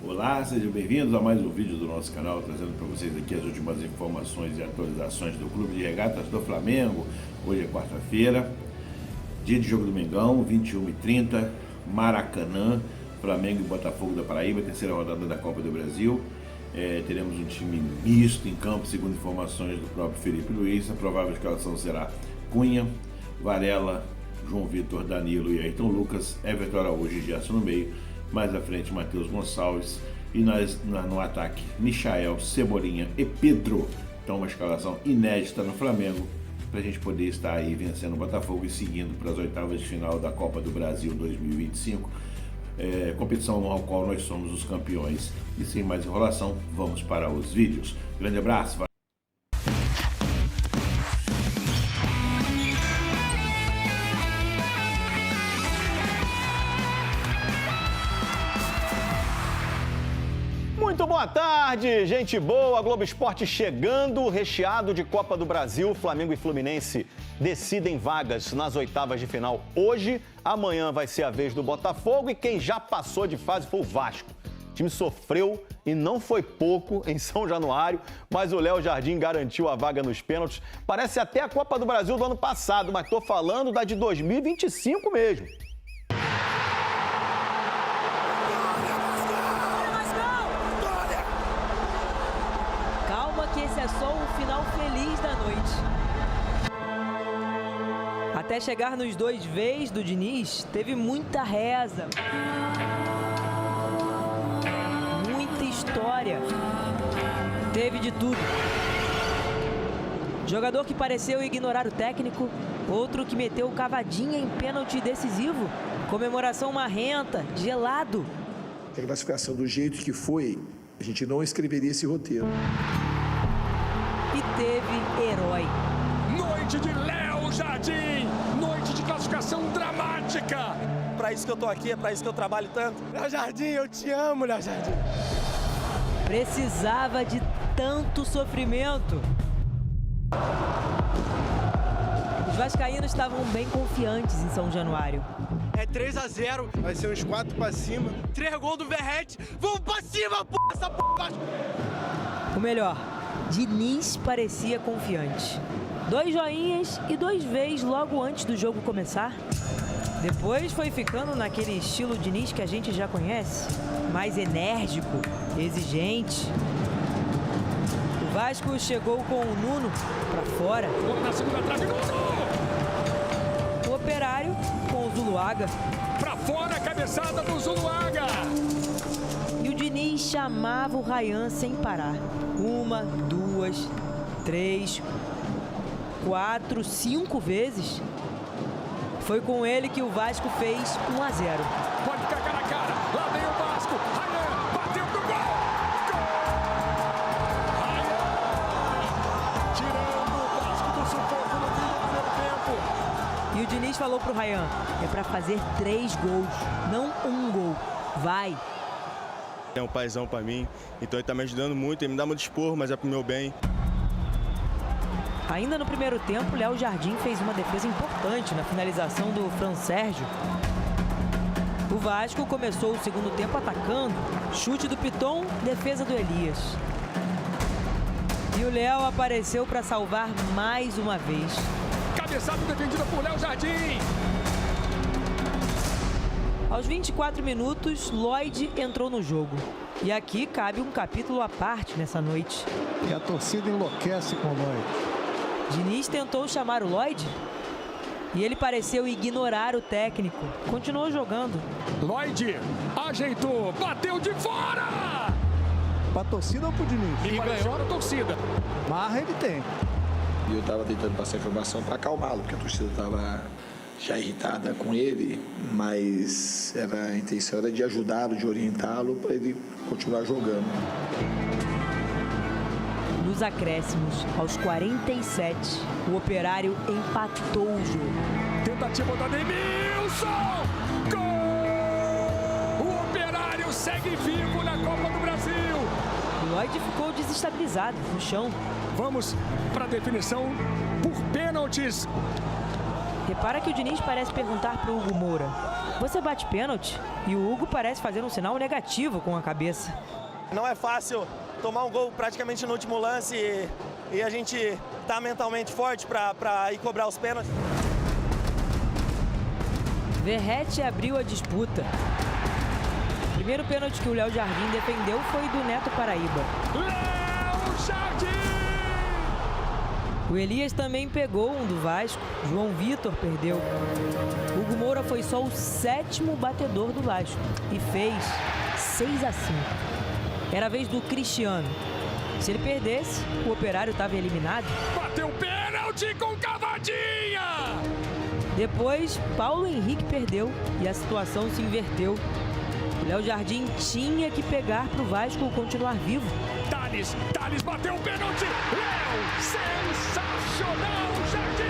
Olá, sejam bem-vindos a mais um vídeo do nosso canal, trazendo para vocês aqui as últimas informações e atualizações do Clube de Regatas do Flamengo. Hoje é quarta-feira, dia de jogo do Mengão, 21h30, Maracanã, Flamengo e Botafogo da Paraíba, terceira rodada da Copa do Brasil. Teremos um time misto em campo, segundo informações do próprio Felipe Luiz. A provável escalação será Cunha, Varela, João Vitor, Danilo e Ayrton Lucas, Everton Araújo e Gerson no meio. Mais à frente, Matheus Gonçalves e no ataque, Michael, Cebolinha e Pedro. Então, uma escalação inédita no Flamengo para a gente poder estar aí vencendo o Botafogo e seguindo para as oitavas de final da Copa do Brasil 2025. Competição ao qual nós somos os campeões. E sem mais enrolação, vamos para os vídeos. Grande abraço. Muito boa tarde, gente boa. Globo Esporte chegando, recheado de Copa do Brasil. Flamengo e Fluminense decidem vagas nas oitavas de final hoje. Amanhã vai ser a vez do Botafogo e quem já passou de fase foi o Vasco. O time sofreu e não foi pouco em São Januário, mas o Léo Jardim garantiu a vaga nos pênaltis. Parece até a Copa do Brasil do ano passado, mas tô falando da de 2025 mesmo. Que esse é só um final feliz da noite. Até chegar nos 2 Vs do Diniz, teve muita reza, muita história, teve de tudo. Jogador que pareceu ignorar o técnico, outro que meteu cavadinha em pênalti decisivo, comemoração marrenta, gelado. A classificação do jeito que foi, a gente não escreveria esse roteiro. E teve herói. Noite de Léo Jardim, noite de classificação dramática. Para isso que eu tô aqui, é para isso que eu trabalho tanto. Léo Jardim, eu te amo, Léo Jardim. Precisava de tanto sofrimento. Os vascaínos estavam bem confiantes em São Januário. É 3-0, vai ser uns 4 para cima. 3 gols do Verrete, vamos para cima, p***, essa p***. O melhor, Diniz parecia confiante. 2 joinhas e 2 Vs logo antes do jogo começar. Depois foi ficando naquele estilo Diniz que a gente já conhece, mais enérgico, exigente. O Vasco chegou com o Nuno para fora. Na segunda trave, Nuno! O Operário com o Zuluaga. Para fora a cabeçada do Zuluaga. E o Diniz chamava o Ryan sem parar. 1, 2, 3, 4, 5 vezes. Foi com ele que o Vasco fez 1-0. Pode ficar cara a cara. Lá vem o Vasco. Ryan bateu pro gol. Gol! Ryan tirando o Vasco do sufoco no fim do primeiro tempo. E o Diniz falou pro Ryan, é pra fazer 3 gols, não 1 gol. Vai! É um paizão pra mim, então ele tá me ajudando muito, ele me dá muito esporro, mas é pro meu bem. Ainda no primeiro tempo, Léo Jardim fez uma defesa importante na finalização do Fran Sérgio. O Vasco começou o segundo tempo atacando, chute do Piton, defesa do Elias. E o Léo apareceu para salvar mais uma vez. Cabeçada defendida por Léo Jardim. Aos 24 minutos, Lloyd entrou no jogo. E aqui cabe um capítulo à parte nessa noite. E a torcida enlouquece com o Lloyd. Diniz tentou chamar o Lloyd e ele pareceu ignorar o técnico. Continuou jogando. Lloyd ajeitou, bateu de fora! Pra torcida ou pro Diniz? E ganhou a torcida. Marra ele tem. E eu estava tentando passar informação para acalmá-lo, porque a torcida estava já irritada com ele, mas a intenção era de ajudá-lo, de orientá-lo para ele continuar jogando. Nos acréscimos, aos 47, o Operário empatou o jogo. Tentativa da Denilson! Gol! O Operário segue vivo na Copa do Brasil! O Lloyd ficou desestabilizado no chão. Vamos para a definição por pênaltis. Repara que o Diniz parece perguntar para o Hugo Moura: você bate pênalti? E o Hugo parece fazer um sinal negativo com a cabeça. Não é fácil tomar um gol praticamente no último lance e a gente tá mentalmente forte para ir cobrar os pênaltis. Verratti abriu a disputa. O primeiro pênalti que o Léo Jardim defendeu foi do Neto Paraíba. Léo Jardim! O Elias também pegou um do Vasco. João Vitor perdeu. Hugo Moura foi só o 7º batedor do Vasco e fez 6-5. Era a vez do Cristiano. Se ele perdesse, o Operário estava eliminado. Bateu pênalti com cavadinha! Depois, Paulo Henrique perdeu e a situação se inverteu. O Léo Jardim tinha que pegar para o Vasco continuar vivo. Thales bateu o pênalti! Léo, sensacional, Jardim!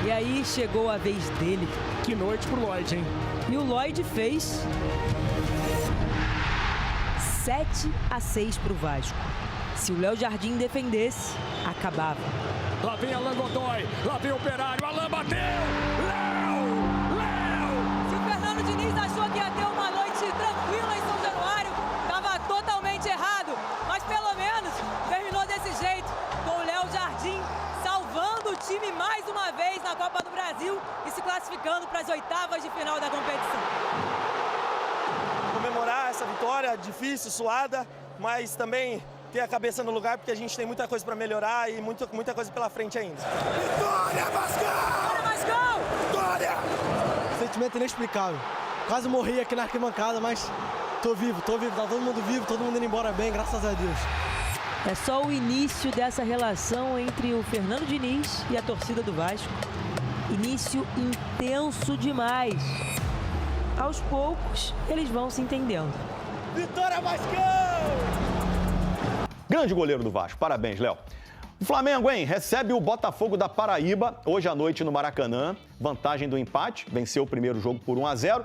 E aí chegou a vez dele. Que noite pro Lloyd, hein? E o Lloyd fez 7-6 para o Vasco. Se o Léo Jardim defendesse, acabava. Lá vem Alan Godoy, lá vem o Operário, Alan bateu! Léo! Se o Fernando Diniz achou que ia ter uma noite tranquila em São Januário, estava totalmente errado. Mas pelo menos terminou desse jeito, com o Léo Jardim salvando o time mais uma vez na Copa do Brasil e se classificando para as oitavas de final da competição. Comemorar essa vitória difícil, suada, mas também ter a cabeça no lugar, porque a gente tem muita coisa para melhorar e muita coisa pela frente ainda. Vitória, Vascão! Vitória, Vascão! Vitória! Sentimento inexplicável. Quase morri aqui na arquibancada, mas tô vivo, tá todo mundo indo embora bem, graças a Deus. É só o início dessa relação entre o Fernando Diniz e a torcida do Vasco. Início intenso demais. Aos poucos, eles vão se entendendo. Vitória, Vascão! Grande goleiro do Vasco, parabéns, Léo. O Flamengo, hein, recebe o Botafogo da Paraíba hoje à noite no Maracanã. Vantagem do empate, venceu o primeiro jogo por 1-0.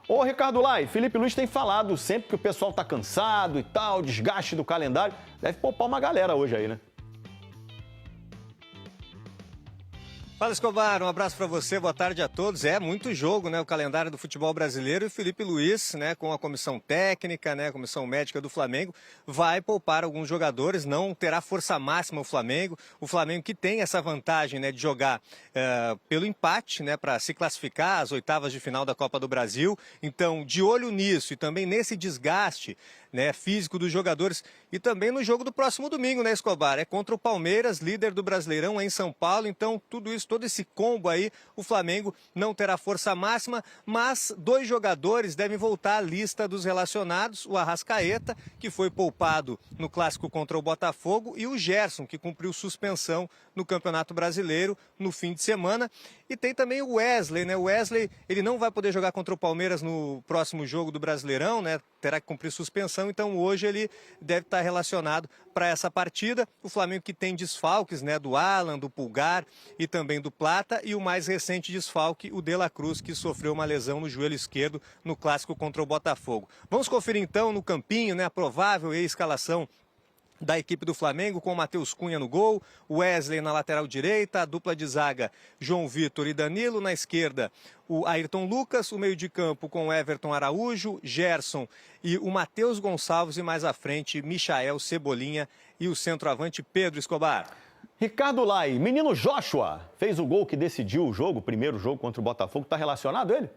Ô, Ricardo Lai, Felipe Luiz tem falado sempre que o pessoal tá cansado e tal, desgaste do calendário. Deve poupar uma galera hoje aí, né? Fala, Escobar, um abraço para você, boa tarde a todos. É muito jogo, né, o calendário do futebol brasileiro, e o Felipe Luiz, né, com a comissão técnica, né, a comissão médica do Flamengo, vai poupar alguns jogadores, não terá força máxima o Flamengo que tem essa vantagem, né, de jogar pelo empate, né, para se classificar às oitavas de final da Copa do Brasil. Então, de olho nisso e também nesse desgaste, né, físico dos jogadores, e também no jogo do próximo domingo, né, Escobar? É contra o Palmeiras, líder do Brasileirão em São Paulo. Então, tudo isso, todo esse combo aí, o Flamengo não terá força máxima, mas 2 jogadores devem voltar à lista dos relacionados: o Arrascaeta, que foi poupado no clássico contra o Botafogo, e o Gerson, que cumpriu suspensão no Campeonato Brasileiro no fim de semana. E tem também o Wesley, né? O Wesley, ele não vai poder jogar contra o Palmeiras no próximo jogo do Brasileirão, né? Terá que cumprir suspensão, então hoje ele deve estar relacionado para essa partida. O Flamengo que tem desfalques, né? Do Alan, do Pulgar e também do Plata, e o mais recente desfalque, o De La Cruz, que sofreu uma lesão no joelho esquerdo no clássico contra o Botafogo. Vamos conferir então no campinho, né? A provável escalação da equipe do Flamengo, com o Matheus Cunha no gol, Wesley na lateral direita, a dupla de zaga João Vitor e Danilo, na esquerda o Ayrton Lucas, o meio de campo com o Everton Araújo, Gerson e o Matheus Gonçalves, e mais à frente Michael Cebolinha e o centroavante Pedro Escobar. Ricardo Lai, menino Joshua, fez o gol que decidiu o jogo, o primeiro jogo contra o Botafogo. Está relacionado ele?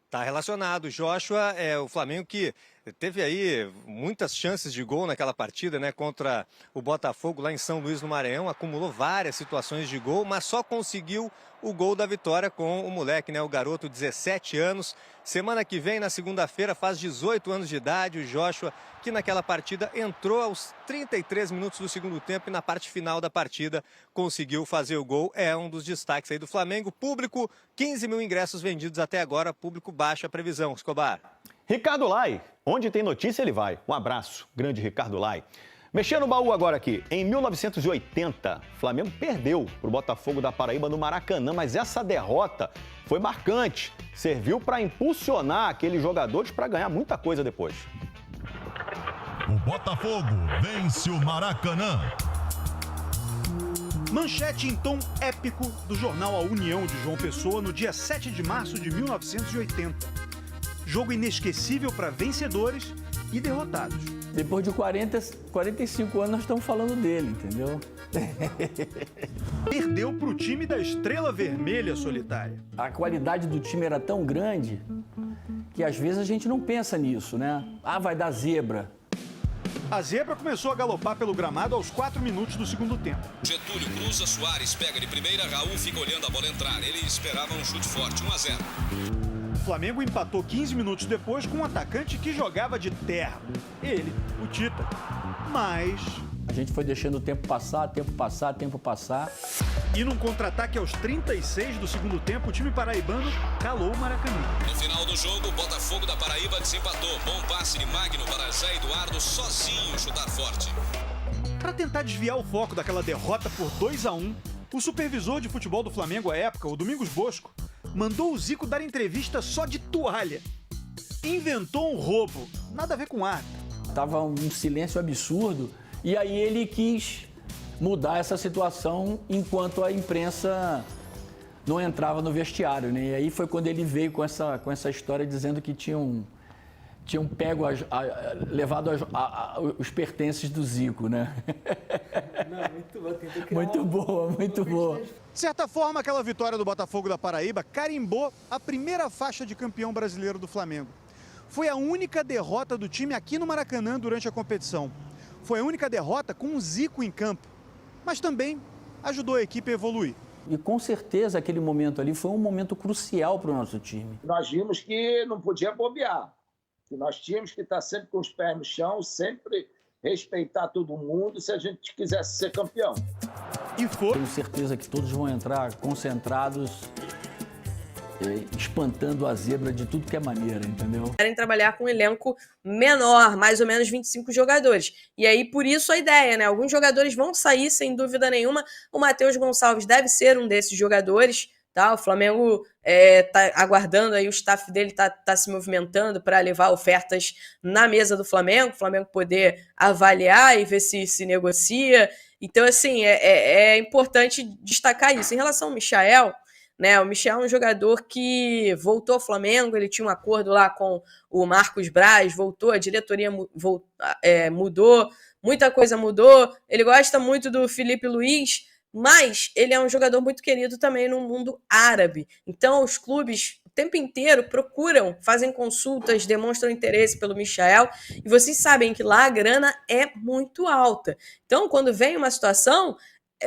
Está relacionado. Joshua é o Flamengo que teve aí muitas chances de gol naquela partida, né, contra o Botafogo lá em São Luís, no Maranhão. Acumulou várias situações de gol, mas só conseguiu o gol da vitória com o moleque, né, o garoto, 17 anos. Semana que vem, na segunda-feira, faz 18 anos de idade, o Joshua, que naquela partida entrou aos 33 minutos do segundo tempo e na parte final da partida conseguiu fazer o gol. É um dos destaques aí do Flamengo. Público, 15 mil ingressos vendidos até agora, público baixa a previsão. Escobar. Ricardo Lai, onde tem notícia ele vai. Um abraço, grande Ricardo Lai. Mexendo no baú agora aqui. Em 1980, o Flamengo perdeu para o Botafogo da Paraíba no Maracanã, mas essa derrota foi marcante. Serviu para impulsionar aqueles jogadores para ganhar muita coisa depois. O Botafogo vence o Maracanã. Manchete em tom épico do jornal A União de João Pessoa no dia 7 de março de 1980. Jogo inesquecível para vencedores e derrotados. Depois de 45 anos nós estamos falando dele, entendeu? Perdeu para o time da Estrela Vermelha Solitária. A qualidade do time era tão grande que às vezes a gente não pensa nisso, né? Ah, vai dar zebra. A zebra começou a galopar pelo gramado aos 4 minutos do segundo tempo. Getúlio cruza, Soares pega de primeira, Raul fica olhando a bola entrar. Ele esperava um chute forte, 1-0. O Flamengo empatou 15 minutos depois com um atacante que jogava de terra. Ele, o Tita. Mas... a gente foi deixando o tempo passar. E num contra-ataque aos 36 do segundo tempo, o time paraibano calou o Maracanã. No final do jogo, o Botafogo da Paraíba desempatou. Bom passe de Magno para Zé Eduardo sozinho chutar forte. Para tentar desviar o foco daquela derrota por 2-1, o supervisor de futebol do Flamengo à época, o Domingos Bosco, mandou o Zico dar entrevista só de toalha. Inventou um roubo, nada a ver com arte. Tava um silêncio absurdo e aí ele quis mudar essa situação enquanto a imprensa não entrava no vestiário, né? E aí foi quando ele veio com essa história dizendo que tinham pego, levado os pertences do Zico, né? Não, muito boa. De certa forma, aquela vitória do Botafogo da Paraíba carimbou a primeira faixa de campeão brasileiro do Flamengo. Foi a única derrota do time aqui no Maracanã durante a competição. Foi a única derrota com o Zico em campo, mas também ajudou a equipe a evoluir. E com certeza aquele momento ali foi um momento crucial para o nosso time. Nós vimos que não podia bobear, que nós tínhamos que estar sempre com os pés no chão, sempre respeitar todo mundo se a gente quisesse ser campeão. E foi. Tenho certeza que todos vão entrar concentrados, espantando a zebra de tudo que é maneira, entendeu? Querem trabalhar com um elenco menor, mais ou menos 25 jogadores. E aí, por isso a ideia, né? Alguns jogadores vão sair, sem dúvida nenhuma. O Matheus Gonçalves deve ser um desses jogadores, tá? O Flamengo tá aguardando aí, o staff dele tá se movimentando para levar ofertas na mesa do Flamengo, o Flamengo poder avaliar e ver se negocia. Então, assim, é importante destacar isso. Em relação ao Michael, né, o Michel é um jogador que voltou ao Flamengo, ele tinha um acordo lá com o Marcos Braz, voltou, a diretoria mudou, muita coisa mudou, ele gosta muito do Filipe Luiz, mas ele é um jogador muito querido também no mundo árabe. Então os clubes o tempo inteiro procuram, fazem consultas, demonstram interesse pelo Michael, e vocês sabem que lá a grana é muito alta. Então quando vem uma situação,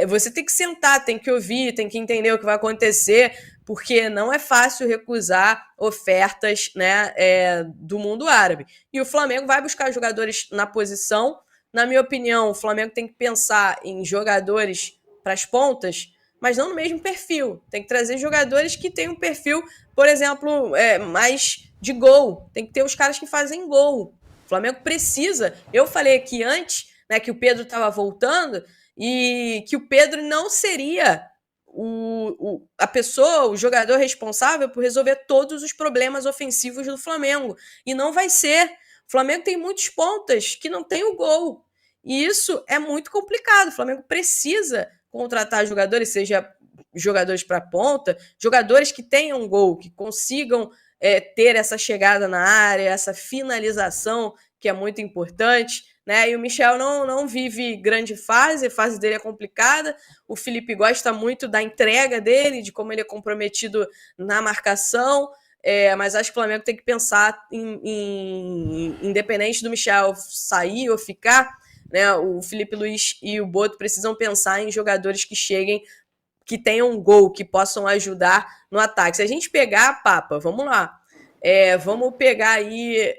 você tem que sentar, tem que ouvir, tem que entender o que vai acontecer, porque não é fácil recusar ofertas, né, do mundo árabe. E o Flamengo vai buscar jogadores na posição. Na minha opinião, o Flamengo tem que pensar em jogadores para as pontas, mas não no mesmo perfil. Tem que trazer jogadores que tenham um perfil, por exemplo, mais de gol. Tem que ter os caras que fazem gol. O Flamengo precisa. Eu falei aqui antes, né, que o Pedro estava voltando, e que o Pedro não seria a pessoa, o jogador responsável por resolver todos os problemas ofensivos do Flamengo. E não vai ser. O Flamengo tem muitos pontas que não tem o gol. E isso é muito complicado. O Flamengo precisa contratar jogadores, seja jogadores para ponta, jogadores que tenham gol, que consigam ter essa chegada na área, essa finalização, que é muito importante, né? E o Michel não vive grande fase, a fase dele é complicada. O Felipe gosta muito da entrega dele, de como ele é comprometido na marcação, mas acho que o Flamengo tem que pensar independente do Michel sair ou ficar, né? O Felipe Luiz e o Boto precisam pensar em jogadores que cheguem, que tenham um gol, que possam ajudar no ataque. Se a gente pegar, Papa, vamos lá, vamos pegar aí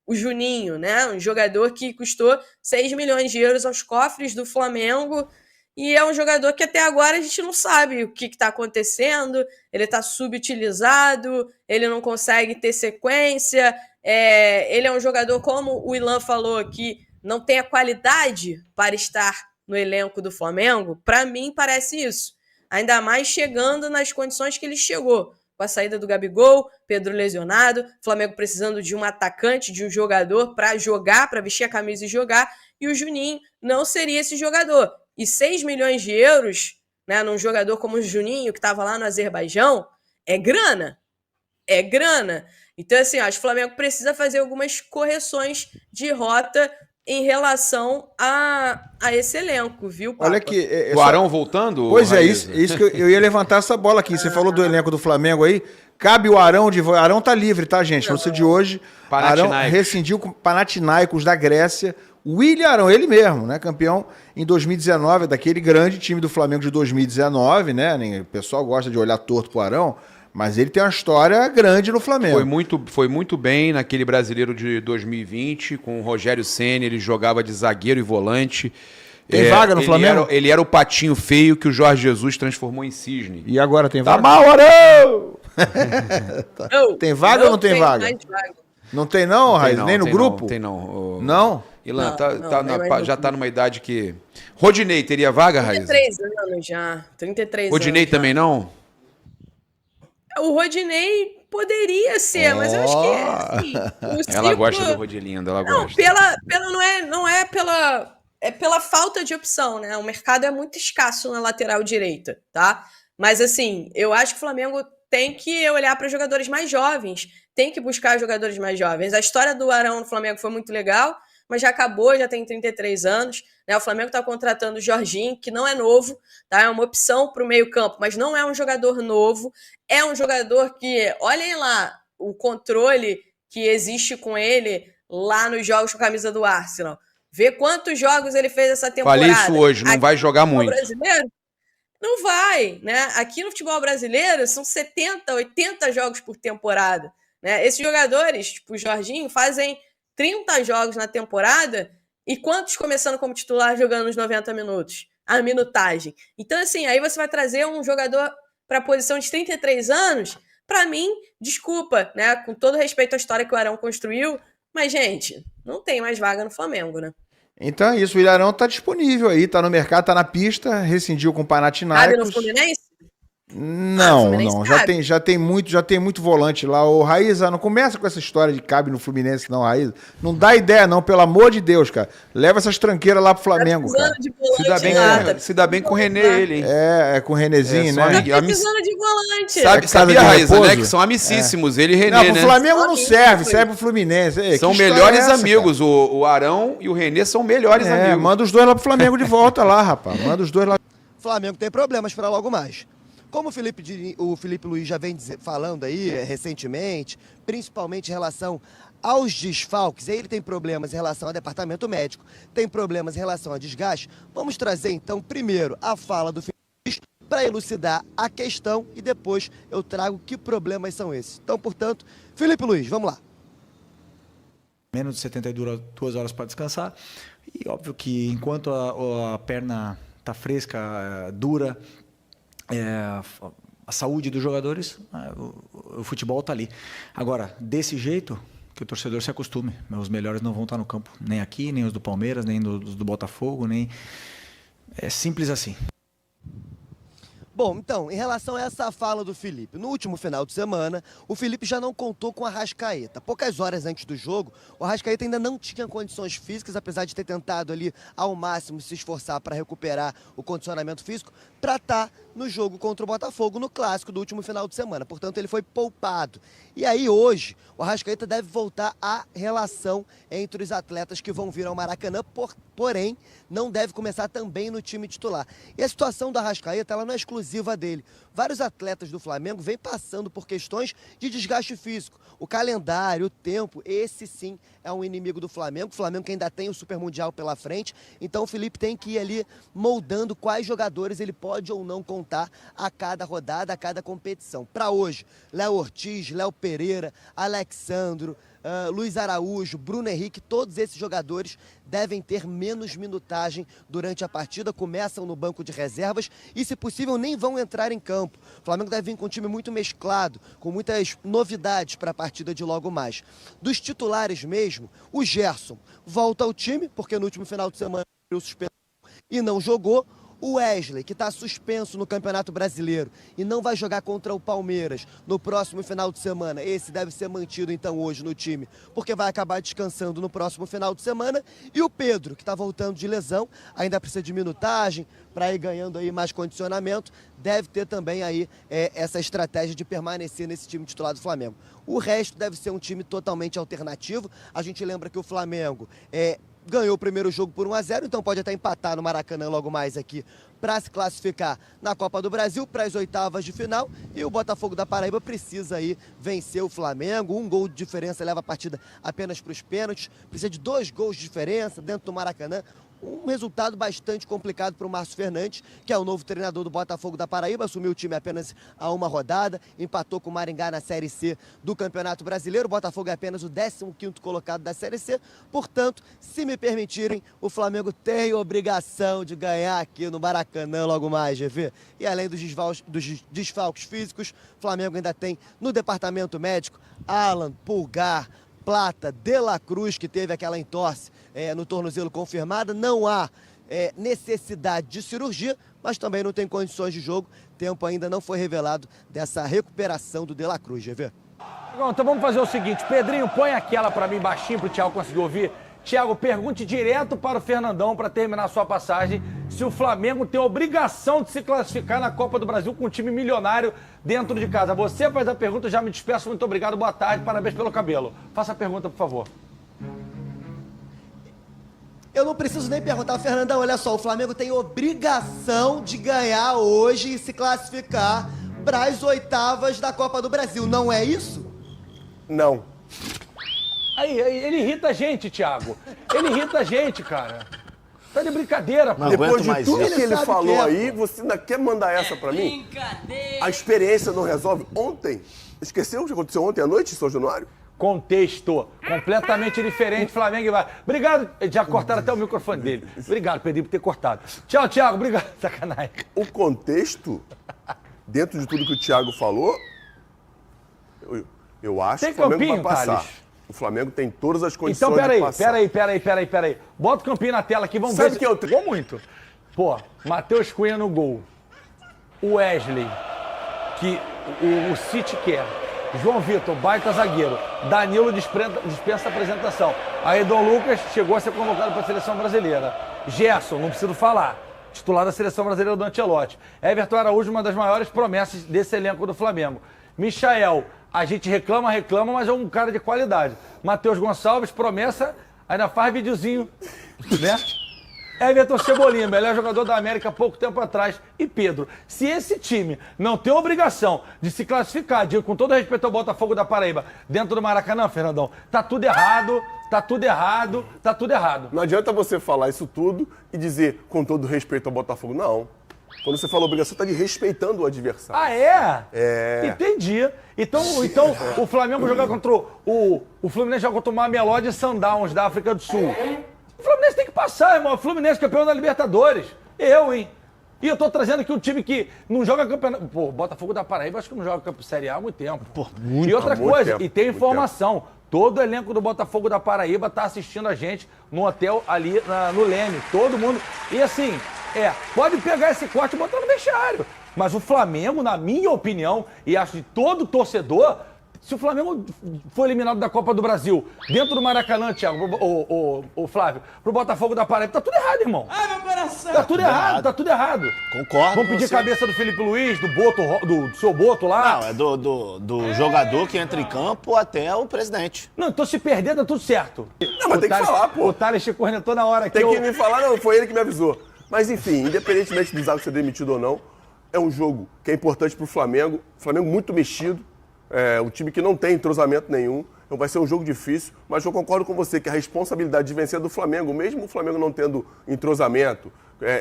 o Juninho, né? Um jogador que custou 6 milhões de euros aos cofres do Flamengo, e é um jogador que até agora a gente não sabe o que está acontecendo, ele está subutilizado, ele não consegue ter sequência, ele é um jogador, como o Ilan falou, que não tem a qualidade para estar no elenco do Flamengo. Para mim parece isso, ainda mais chegando nas condições que ele chegou, com a saída do Gabigol, Pedro lesionado, Flamengo precisando de um atacante, de um jogador para jogar, para vestir a camisa e jogar, e o Juninho não seria esse jogador. E 6 milhões de euros, né, num jogador como o Juninho, que estava lá no Azerbaijão, é grana. É grana. Então, assim, acho que o Flamengo precisa fazer algumas correções de rota em relação a esse elenco, viu, Papa? Olha aqui. O Arão voltando? Pois é, Raíza? isso que eu ia levantar essa bola aqui. Você falou do elenco do Flamengo aí. Cabe o Arão de. Arão tá livre, tá, gente? Notícia de hoje. Arão rescindiu com o Panathinaikos da Grécia. William Arão, ele mesmo, né? Campeão em 2019, daquele grande time do Flamengo de 2019, né? O pessoal gosta de olhar torto pro Arão, mas ele tem uma história grande no Flamengo. Foi muito bem naquele brasileiro de 2020, com o Rogério Ceni, ele jogava de zagueiro e volante. Tem vaga no Flamengo? Ele era o patinho feio que o Jorge Jesus transformou em cisne. E agora tem vaga? Tá mal, Arão! Tem vaga ou não tem vaga? Não tem não, Raiz? Nem no grupo? Não tem não. Não? Ilan, já tá numa idade que... Rodinei, teria vaga, Raiz? 33 anos já. 33 Rodinei anos. também não? O Rodinei poderia ser, mas eu acho que assim, ela gosta do Rodilindo, ela gosta. É pela falta de opção, né? O mercado é muito escasso na lateral direita, tá? Mas assim, eu acho que o Flamengo tem que olhar para jogadores mais jovens, tem que buscar jogadores mais jovens. A história do Arão no Flamengo foi muito legal, mas já acabou, já tem 33 anos, né? O Flamengo está contratando o Jorginho, que não é novo, tá? É uma opção para o meio-campo, mas não é um jogador novo, é um jogador que, olhem lá, o controle que existe com ele lá nos jogos com a camisa do Arsenal. Vê quantos jogos ele fez essa temporada. Falei isso hoje, não vai jogar muito. Brasileiro? Não vai, né? Aqui no futebol brasileiro são 70, 80 jogos por temporada, né? Esses jogadores, tipo o Jorginho, fazem 30 jogos na temporada e quantos começando como titular jogando nos 90 minutos? A minutagem. Então, assim, aí você vai trazer um jogador para a posição de 33 anos, para mim, desculpa, né? Com todo respeito à história que o Arão construiu, mas, gente, não tem mais vaga no Flamengo, né? Então é isso, o William Arão tá disponível aí, tá no mercado, tá na pista, rescindiu com o Panathinaikos. Cabe no Fluminense? Não, já tem muito volante lá. Ô, Raíza, não começa com essa história de cabe no Fluminense, não, Raíza. Não dá ideia, não, pelo amor de Deus, cara. Leva essas tranqueiras lá pro Flamengo, cara. Se dá bem com o René, ele, hein? É com o Renezinho, né? Tá precisando de volante. Sabia, Raíza, né? Que são amicíssimos, ele e René, né? Não, pro Flamengo não serve pro Fluminense. São melhores amigos. O Arão e o René são melhores amigos. Manda os dois lá pro Flamengo de volta lá, rapaz. Manda os dois lá. O Flamengo tem problemas para logo mais. Como o Felipe Luiz já vem falando aí recentemente, principalmente em relação aos desfalques, aí ele tem problemas em relação ao departamento médico, tem problemas em relação a desgaste, vamos trazer então primeiro a fala do Felipe Luiz para elucidar a questão e depois eu trago que problemas são esses. Então, portanto, Felipe Luiz, vamos lá. Menos de 72 horas para descansar e óbvio que enquanto a perna está fresca, dura, a saúde dos jogadores, o futebol está ali. Agora, desse jeito, que o torcedor se acostume. Os melhores não vão estar no campo, nem aqui, nem os do Palmeiras, nem os do Botafogo, nem... É simples assim. Bom, então, em relação a essa fala do Felipe, no último final de semana, o Felipe já não contou com o Arrascaeta. Poucas horas antes do jogo, o Arrascaeta ainda não tinha condições físicas, apesar de ter tentado ali ao máximo se esforçar para recuperar o condicionamento físico, para estar no jogo contra o Botafogo, no clássico do último final de semana. Portanto, ele foi poupado. E aí, hoje, o Arrascaeta deve voltar à relação entre os atletas que vão vir ao Maracanã, porém, não deve começar também no time titular. E a situação do Arrascaeta, ela não é exclusiva dele. Vários atletas do Flamengo vêm passando por questões de desgaste físico. O calendário, o tempo, esse sim é um inimigo do Flamengo. O Flamengo que ainda tem o Super Mundial pela frente. Então o Felipe tem que ir ali moldando quais jogadores ele pode ou não contar a cada rodada, a cada competição. Para hoje, Léo Ortiz, Léo Pereira, Alexandro, Luiz Araújo, Bruno Henrique, todos esses jogadores devem ter menos minutagem durante a partida, começam no banco de reservas e, se possível, nem vão entrar em campo. O Flamengo deve vir com um time muito mesclado, com muitas novidades para a partida de logo mais. Dos titulares mesmo, o Gerson volta ao time, porque no último final de semana ele suspendeu e não jogou. O Wesley, que está suspenso no Campeonato Brasileiro e não vai jogar contra o Palmeiras no próximo final de semana. Esse deve ser mantido, então, hoje no time, porque vai acabar descansando no próximo final de semana. E o Pedro, que está voltando de lesão, ainda precisa de minutagem para ir ganhando aí mais condicionamento, deve ter também aí essa estratégia de permanecer nesse time titular do Flamengo. O resto deve ser um time totalmente alternativo. A gente lembra que o Flamengo ganhou o primeiro jogo por 1-0, então pode até empatar no Maracanã logo mais aqui para se classificar na Copa do Brasil, para as oitavas de final. E o Botafogo da Paraíba precisa aí vencer o Flamengo. 1 gol de diferença leva a partida apenas para os pênaltis. Precisa de 2 gols de diferença dentro do Maracanã. Um resultado bastante complicado para o Márcio Fernandes, que é o novo treinador do Botafogo da Paraíba, assumiu o time apenas a 1 rodada, empatou com o Maringá na Série C do Campeonato Brasileiro. O Botafogo é apenas o 15º colocado da Série C, portanto, se me permitirem, o Flamengo tem obrigação de ganhar aqui no Maracanã logo mais, GV. E além dos desfalques físicos, o Flamengo ainda tem no departamento médico Alan, Pulgar, Plata, De La Cruz, que teve aquela entorse no tornozelo confirmada. Não há necessidade de cirurgia, mas também não tem condições de jogo. Tempo ainda não foi revelado dessa recuperação do De La Cruz, GV. Então vamos fazer o seguinte, Pedrinho, põe aquela para mim baixinho para o Thiago conseguir ouvir. Thiago, pergunte direto para o Fernandão, para terminar a sua passagem, se o Flamengo tem a obrigação de se classificar na Copa do Brasil com um time milionário dentro de casa. Você faz a pergunta, já me despeço, muito obrigado, boa tarde, parabéns pelo cabelo. Faça a pergunta, por favor. Eu não preciso nem perguntar, Fernandão, olha só, o Flamengo tem obrigação de ganhar hoje e se classificar para as oitavas da Copa do Brasil, não é isso? Não. Aí, ele irrita a gente, Thiago. Ele irrita a gente, cara. Tá de brincadeira, pô. Depois de tudo que ele falou aí, você ainda quer mandar essa pra mim? A experiência não resolve? Ontem, esqueceu o que aconteceu ontem à noite em São Januário? Contexto completamente diferente, Flamengo e vai. Obrigado, já cortaram até o microfone dele. Obrigado, Pedrinho, por ter cortado. Tchau, Thiago, obrigado. Sacanagem. O contexto, dentro de tudo que o Thiago falou, eu acho que o Flamengo vai passar. Thales? O Flamengo tem todas as condições de passar. Então, peraí. Bota o campinho na tela aqui, vamos ver se... Jogou muito. Pô, Matheus Cunha no gol. O Wesley, que o City quer. João Vitor, baita zagueiro. Danilo dispensa a apresentação. Aí Dom Lucas chegou a ser convocado para a Seleção Brasileira. Gerson, não preciso falar. Titular da Seleção Brasileira do Ancelotti. Everton Araújo, uma das maiores promessas desse elenco do Flamengo. Michael, a gente reclama, mas é um cara de qualidade. Matheus Gonçalves, promessa, ainda faz videozinho, né? Everton Cebolinha, melhor jogador da América há pouco tempo atrás. E Pedro, se esse time não tem obrigação de se classificar, digo, com todo respeito ao Botafogo da Paraíba, dentro do Maracanã, Fernandão, tá tudo errado. Não adianta você falar isso tudo e dizer, com todo respeito ao Botafogo, não. Quando você fala obrigação, você está respeitando o adversário. Ah, é? É. Entendi. Então o Flamengo joga contra o Fluminense joga contra o Mamelodi Sundowns da África do Sul. O Fluminense tem que passar, irmão. O Fluminense campeão da Libertadores. E eu tô trazendo aqui um time que não joga campeonato. Pô, Botafogo da Paraíba acho que não joga Série A há muito tempo. Pô, muito, e outra coisa, tempo, e tem informação. Todo o elenco do Botafogo da Paraíba tá assistindo a gente no hotel ali no Leme. Todo mundo. E assim, pode pegar esse corte e botar no vestiário. Mas o Flamengo, na minha opinião, e acho de todo torcedor, se o Flamengo for eliminado da Copa do Brasil, dentro do Maracanã, Thiago, o Flávio, pro Botafogo da Paraíba, tá tudo errado, irmão. Ai, meu coração! Tá tudo errado. Concordo. Vamos pedir cabeça do Felipe Luiz, do seu Boto lá? Não, é do jogador que entra em campo até o presidente. Não, então se perder, tá tudo certo. Não, mas tem que falar, pô. O Thales te cornetou na hora aqui. Tem que me falar, não, foi ele que me avisou. Mas enfim, independentemente do Zago ser demitido ou não, é um jogo que é importante pro Flamengo. Flamengo muito mexido. Um time que não tem entrosamento nenhum, então vai ser um jogo difícil, mas eu concordo com você que a responsabilidade de vencer é do Flamengo, mesmo o Flamengo não tendo entrosamento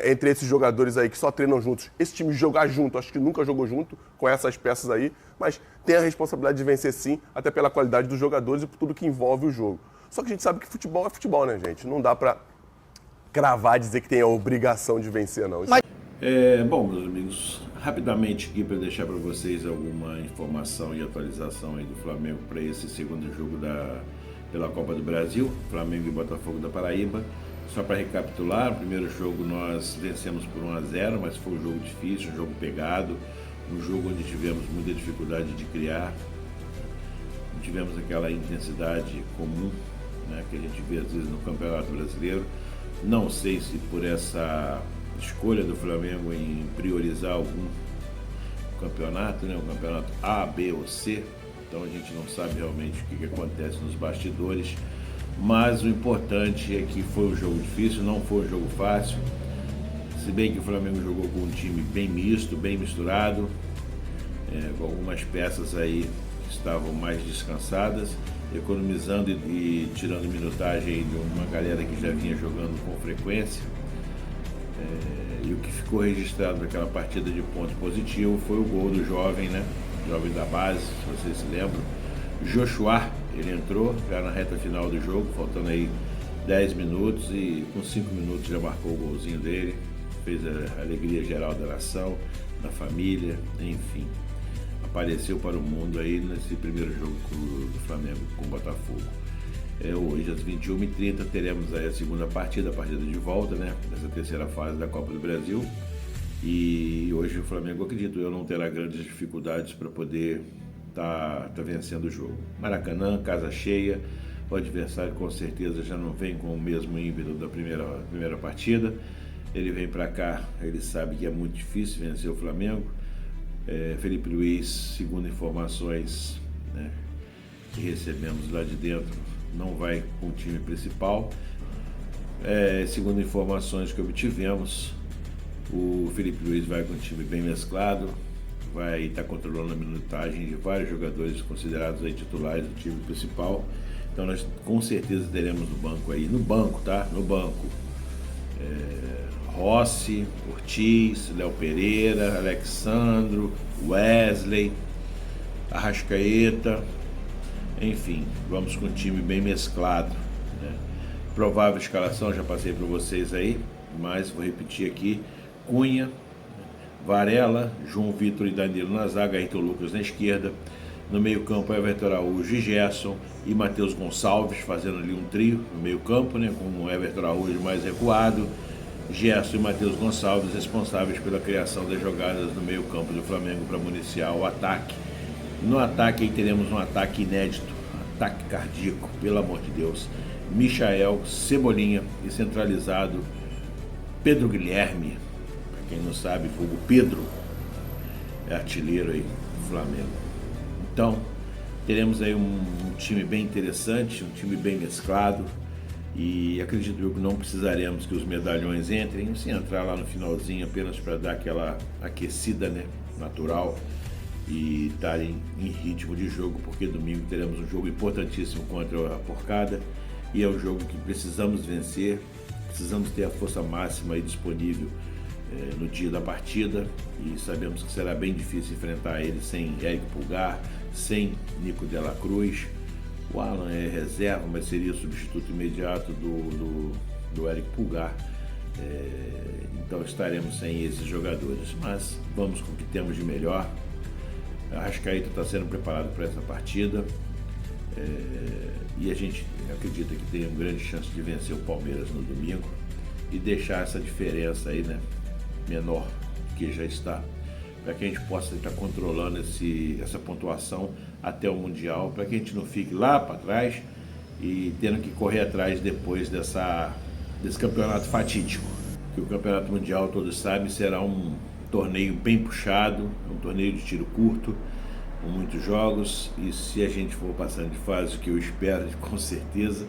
entre esses jogadores aí que só treinam juntos, esse time jogar junto, acho que nunca jogou junto com essas peças aí, mas tem a responsabilidade de vencer sim, até pela qualidade dos jogadores e por tudo que envolve o jogo. Só que a gente sabe que futebol é futebol, né, gente? Não dá pra cravar, dizer que tem a obrigação de vencer, não. Bom, meus amigos, rapidamente aqui para deixar para vocês alguma informação e atualização aí do Flamengo para esse segundo jogo pela Copa do Brasil, Flamengo e Botafogo da Paraíba. Só para recapitular, no primeiro jogo nós vencemos por 1-0, mas foi um jogo difícil, um jogo pegado, um jogo onde tivemos muita dificuldade de criar, não tivemos aquela intensidade comum, né, que a gente vê às vezes no Campeonato Brasileiro. Não sei se por essa escolha do Flamengo em priorizar algum campeonato, né, o campeonato A, B ou C, então a gente não sabe realmente o que acontece nos bastidores. Mas o importante é que foi um jogo difícil, não foi um jogo fácil. Se bem que o Flamengo jogou com um time bem misto, bem misturado, com algumas peças aí que estavam mais descansadas, economizando e tirando minutagem de uma galera que já vinha jogando com frequência. E o que ficou registrado naquela partida de ponto positivo foi o gol do jovem, né? Jovem da base, se vocês se lembram. Joshua, ele entrou já na reta final do jogo, faltando aí 10 minutos e com 5 minutos já marcou o golzinho dele, fez a alegria geral da nação, da família, enfim. Apareceu para o mundo aí nesse primeiro jogo do Flamengo com o Botafogo. Hoje às 21h30 teremos aí a segunda partida, a partida de volta, né, dessa terceira fase da Copa do Brasil. E hoje o Flamengo, acredito eu, não terá grandes dificuldades para poder tá vencendo o jogo. Maracanã, casa cheia, o adversário com certeza já não vem com o mesmo ímpeto da primeira partida. Ele vem para cá, ele sabe que é muito difícil vencer o Flamengo. Felipe Luiz, segundo informações, né, que recebemos lá de dentro, não vai com o time principal. Segundo informações que obtivemos, o Felipe Luiz vai com um time bem mesclado, vai estar controlando a minutagem de vários jogadores considerados aí titulares do time principal. Então nós com certeza teremos no banco, tá? No banco, Rossi, Ortiz, Léo Pereira, Alexandro, Wesley, Arrascaeta, enfim, vamos com um time bem mesclado, né? Provável escalação, já passei para vocês aí, mas vou repetir aqui: Cunha, Varela, João Vitor e Danilo na zaga, Ayrton Lucas na esquerda. No meio-campo, Everton Araújo e Gerson e Matheus Gonçalves, fazendo ali um trio no meio-campo, né, com o Everton Araújo mais recuado, Gerson e Matheus Gonçalves responsáveis pela criação das jogadas no meio-campo do Flamengo para municiar o ataque. No ataque aí teremos um ataque inédito, ataque cardíaco, pelo amor de Deus. Michael, Cebolinha e centralizado Pedro Guilherme. Quem não sabe, o Pedro é artilheiro aí do Flamengo. Então, teremos aí um time bem interessante, um time bem mesclado, e acredito eu que não precisaremos que os medalhões entrem, se entrar lá no finalzinho apenas para dar aquela aquecida, né, natural, e estarem em ritmo de jogo, porque domingo teremos um jogo importantíssimo contra a Porcada, e é um jogo que precisamos vencer, precisamos ter a força máxima aí disponível no dia da partida, e sabemos que será bem difícil enfrentar ele sem Eric Pulgar, sem Nico de la Cruz. O Alan é reserva, mas seria o substituto imediato do Eric Pulgar, então estaremos sem esses jogadores, mas vamos com o que temos de melhor. A Arrascaeta está sendo preparado para essa partida, e a gente acredita que tem uma grande chance de vencer o Palmeiras no domingo e deixar essa diferença aí, né, menor que já está, para que a gente possa estar controlando essa pontuação até o Mundial, para que a gente não fique lá para trás e tendo que correr atrás depois desse campeonato fatídico, que o Campeonato Mundial, todos sabem, será um torneio bem puxado, um torneio de tiro curto, com muitos jogos, e se a gente for passando de fase, o que eu espero com certeza,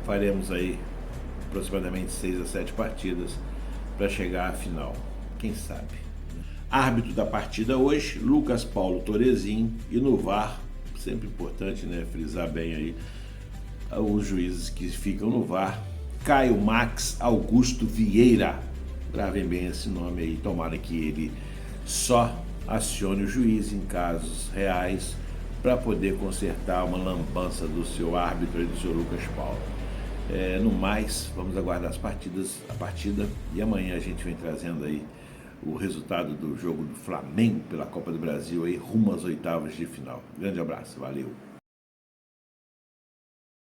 faremos aí aproximadamente 6 a 7 partidas para chegar à final, quem sabe. Árbitro da partida hoje, Lucas Paulo Torezin, e no VAR, sempre importante, né, frisar bem aí os juízes que ficam no VAR, Caio Max Augusto Vieira. Gravem bem esse nome aí, tomara que ele só acione o juiz em casos reais para poder consertar uma lambança do seu árbitro e do seu Lucas Paulo. No mais, vamos aguardar a partida, e amanhã a gente vem trazendo aí o resultado do jogo do Flamengo pela Copa do Brasil aí rumo às oitavas de final. Grande abraço, valeu!